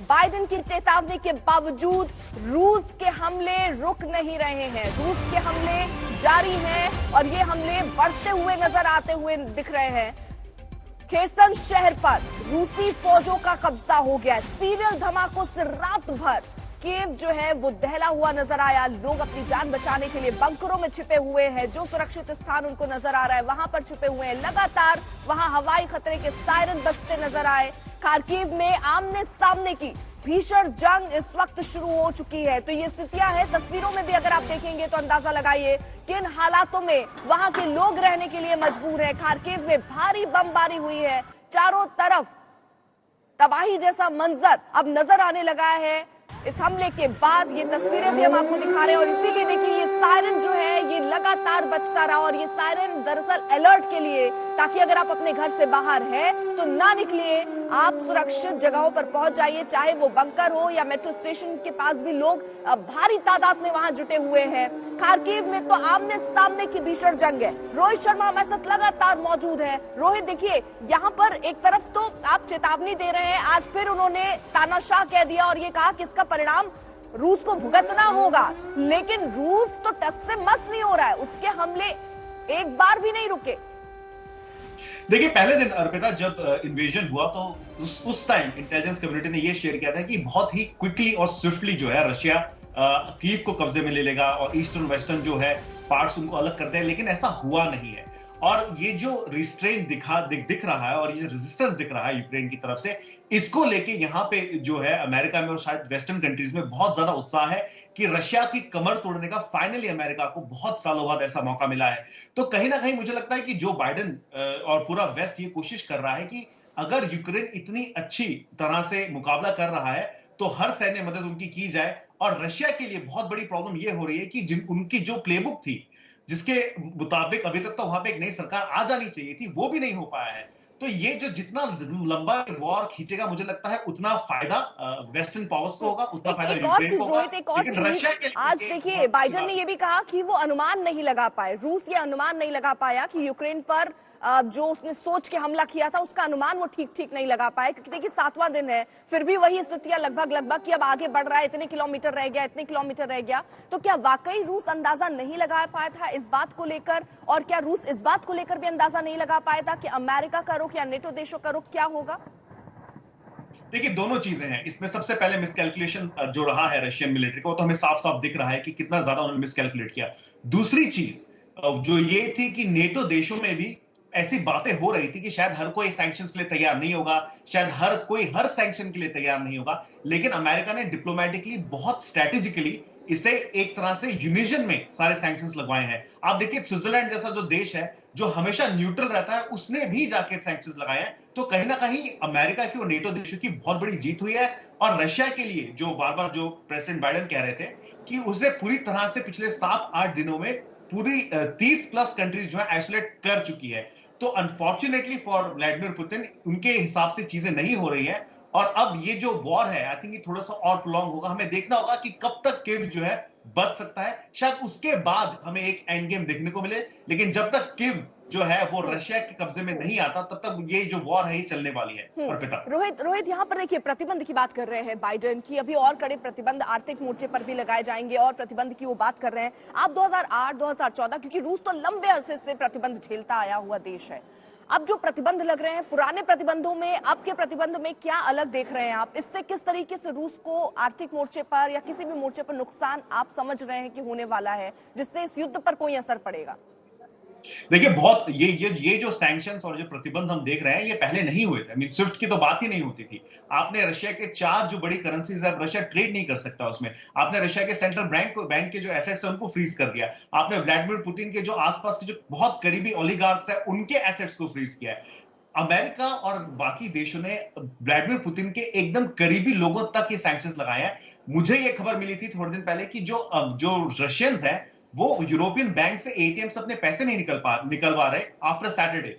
Biden की चेतावनी के बावजूद रूस के हमले रुक नहीं रहे हैं। रूस के हमले जारी हैं और ये हमले बढ़ते हुए नजर आते हुए दिख रहे हैं। खेर्सन शहर पर रूसी फौजों का कब्जा हो गया। सीरियल धमाकों से रात भर कीव जो है वो दहला हुआ नजर आया। लोग अपनी जान बचाने के लिए बंकरों में छिपे हुए हैं। जो सुरक्षित स्थान उनको नजर आ रहा है वहां पर छिपे हुए हैं। लगातार वहां हवाई खतरे के सायरन बजते नजर आए। खार्किव में आमने सामने की भीषण जंग इस वक्त शुरू हो चुकी है। तो ये स्थितियां हैं, तस्वीरों में भी अगर आप देखेंगे तो अंदाजा लगाइए किन हालातों में वहां के लोग रहने के लिए मजबूर हैं। खार्किव में भारी बमबारी हुई है। चारों तरफ तबाही जैसा मंजर अब नजर आने लगा है इस हमले के बाद। ये तस्वीरें भी हम आपको दिखा रहे हैं और इसीलिए देखिए ये सायरन जो है ये लगातार बजता रहा। और ये सायरन दरअसल अलर्ट के लिए, ताकि अगर आप अपने घर से बाहर हैं तो ना निकलिए, आप सुरक्षित जगहों पर पहुंच जाइए, चाहे वो बंकर हो या मेट्रो स्टेशन के पास भी लोग भारी तादाद में वहां जुटे हुए हैं। खार्किव में तो आमने सामने की भीषण जंग है। रोहित शर्मा हमारे साथ लगातार मौजूद है। रोहित, देखिए यहाँ पर एक तरफ तो आप चेतावनी दे रहे हैं, आज फिर उन्होंने तानाशाह कह दिया और ये कहा कि इसका परिणाम रूस को भुगतना होगा, लेकिन रूस तो टस से मस नहीं हो रहा है। उसके हमले एक बार भी नहीं रुके। देखिए, पहले दिन अर्पिता जब इन्वेजन हुआ तो उस टाइम इंटेलिजेंस कम्युनिटी ने यह शेयर किया था कि बहुत ही क्विकली और स्विफ्टली जो है रशिया कीव को कब्जे में ले लेगा और ईस्टर्न वेस्टर्न जो है पार्ट्स उनको अलग कर दें, लेकिन ऐसा हुआ नहीं है। और ये जो रिस्ट्रेन दिख रहा है और ये रेजिस्टेंस दिख रहा है यूक्रेन की तरफ से, इसको लेके यहाँ पे जो है अमेरिका में और शायद वेस्टर्न कंट्रीज में बहुत ज्यादा उत्साह है कि रशिया की कमर तोड़ने का फाइनली अमेरिका को बहुत सालों बाद ऐसा मौका मिला है। तो कहीं ना कहीं मुझे लगता है कि जो बाइडेन और पूरा वेस्ट ये कोशिश कर रहा है कि अगर यूक्रेन इतनी अच्छी तरह से मुकाबला कर रहा है तो हर सैन्य मदद उनकी की जाए। और रशिया के लिए बहुत बड़ी प्रॉब्लम यह हो रही है कि उनकी जो प्लेबुक थी, जिसके मुताबिक अभी तक तो वहां पे एक नई सरकार आ जानी चाहिए थी, वो भी नहीं हो पाया है। तो ये जो जितना लंबा वॉर खींचेगा, मुझे लगता है उतना फायदा वेस्टर्न पावर्स को होगा, उतना फायदा यूक्रेन को होगा। लेकिन रशिया के आज देखिए बाइडेन ने ये भी कहा कि वो अनुमान नहीं लगा पाए, रूस ये अनुमान नहीं लगा पाया कि यूक्रेन पर जो उसने सोच के हमला किया था उसका अनुमान वो ठीक नहीं लगा पाए। क्योंकि देखिए 7वां दिन है, फिर भी वही स्थितियां लगभग कि अब आगे बढ़ रहा है, इतने किलोमीटर रह गया, इतने किलोमीटर रह गया। तो क्या वाकई रूस अंदाजा नहीं लगा पाया था इस बात को लेकर? और क्या रूस इस बात को लेकर भी अंदाजा नहीं लगा पाया था कि अमेरिका का रुख या नेटो देशों का रुख क्या होगा? देखिए, दोनों चीजें हैं इसमें। सबसे पहले मिसकैलकुलेशन जो रहा है रशियन मिलिट्री को, तो हमें साफ साफ दिख रहा है कि कितना ज्यादा उन्होंने मिसकैलकुलेट किया। दूसरी चीज जो ये थी कि नेटो देशों में भी ऐसी बातें हो रही थी कि शायद हर कोई सैंक्शंस के लिए तैयार नहीं होगा, शायद हर कोई हर सैंक्शन के लिए तैयार नहीं होगा। लेकिन अमेरिका ने डिप्लोमेटिकली बहुत स्ट्रेटेजिकली इसे एक तरह से यूनिजन में सारे सैंक्शंस लगवाए हैं। आप देखिए, स्विट्जरलैंड जैसा जो देश है जो हमेशा न्यूट्रल रहता है, उसने भी जाके सैंक्शंस लगाए हैं। तो कहीं ना कहीं अमेरिका की और नेटो देशों की बहुत बड़ी जीत हुई है। और रशिया के लिए जो बार बार जो प्रेसिडेंट बाइडेन कह रहे थे कि उसे पूरी तरह से पिछले 7-8 दिनों में पूरी 30+ कंट्रीज जो है आइसोलेट कर चुकी है। तो अनफॉर्चुनेटली फॉर व्लादिमीर पुतिन उनके हिसाब से चीजें नहीं हो रही है। और अब ये जो वॉर है, आई थिंक ये थोड़ा सा और प्रोलॉन्ग होगा। हमें देखना होगा कि कब तक कीव जो है बच सकता है। शायद उसके बाद हमें एक एंड गेम देखने को मिले, लेकिन जब तक कीव जो है वो रशिया के कब्जे में नहीं आता, तब तक ये जो वॉर है ये चलने वाली है। अर्पिता, रोहित यहाँ पर देखिए प्रतिबंध की बात कर रहे हैं बाइडेन की, अभी और कड़े प्रतिबंध आर्थिक मोर्चे पर भी लगाए जाएंगे और प्रतिबंध की वो बात कर रहे हैं। आप 2008-2014, क्योंकि रूस तो लंबे अरसे से प्रतिबंध झेलता आया हुआ देश है, अब जो प्रतिबंध लग रहे हैं पुराने प्रतिबंधों में अब के प्रतिबंध में क्या अलग देख रहे हैं आप? इससे किस तरीके से रूस को आर्थिक मोर्चे पर या किसी भी मोर्चे पर नुकसान आप समझ रहे हैं कि होने वाला है, जिससे इस युद्ध पर कोई असर पड़ेगा? देखिए, बहुत ये जो सैंक्शंस और जो प्रतिबंध हम देख रहे हैं ये पहले नहीं हुए थे। आई मीन स्विफ्ट की तो बात ही नहीं होती थी। आपने रशिया के 4 जो बड़ी करेंसीज है, रशिया ट्रेड नहीं कर सकता उसमें। आपने रशिया के सेंट्रल बैंक के जो एसेट्स है उनको फ्रीज कर दिया। आपने व्लादिमीर पुतिन के जो आसपास के जो बहुत करीबी ओलिगार्क्स है उनके एसेट्स को फ्रीज किया है। अमेरिका और बाकी देशों ने व्लादिमीर पुतिन के एकदम करीबी लोगों तक ये सैंक्शंस लगाए हैं। मुझे ये खबर मिली थी थोड़े दिन पहले कि जो रशियंस हैं वो यूरोपियन बैंक से एटीएम से अपने पैसे नहीं निकलवा रहे आफ्टर सैटरडे।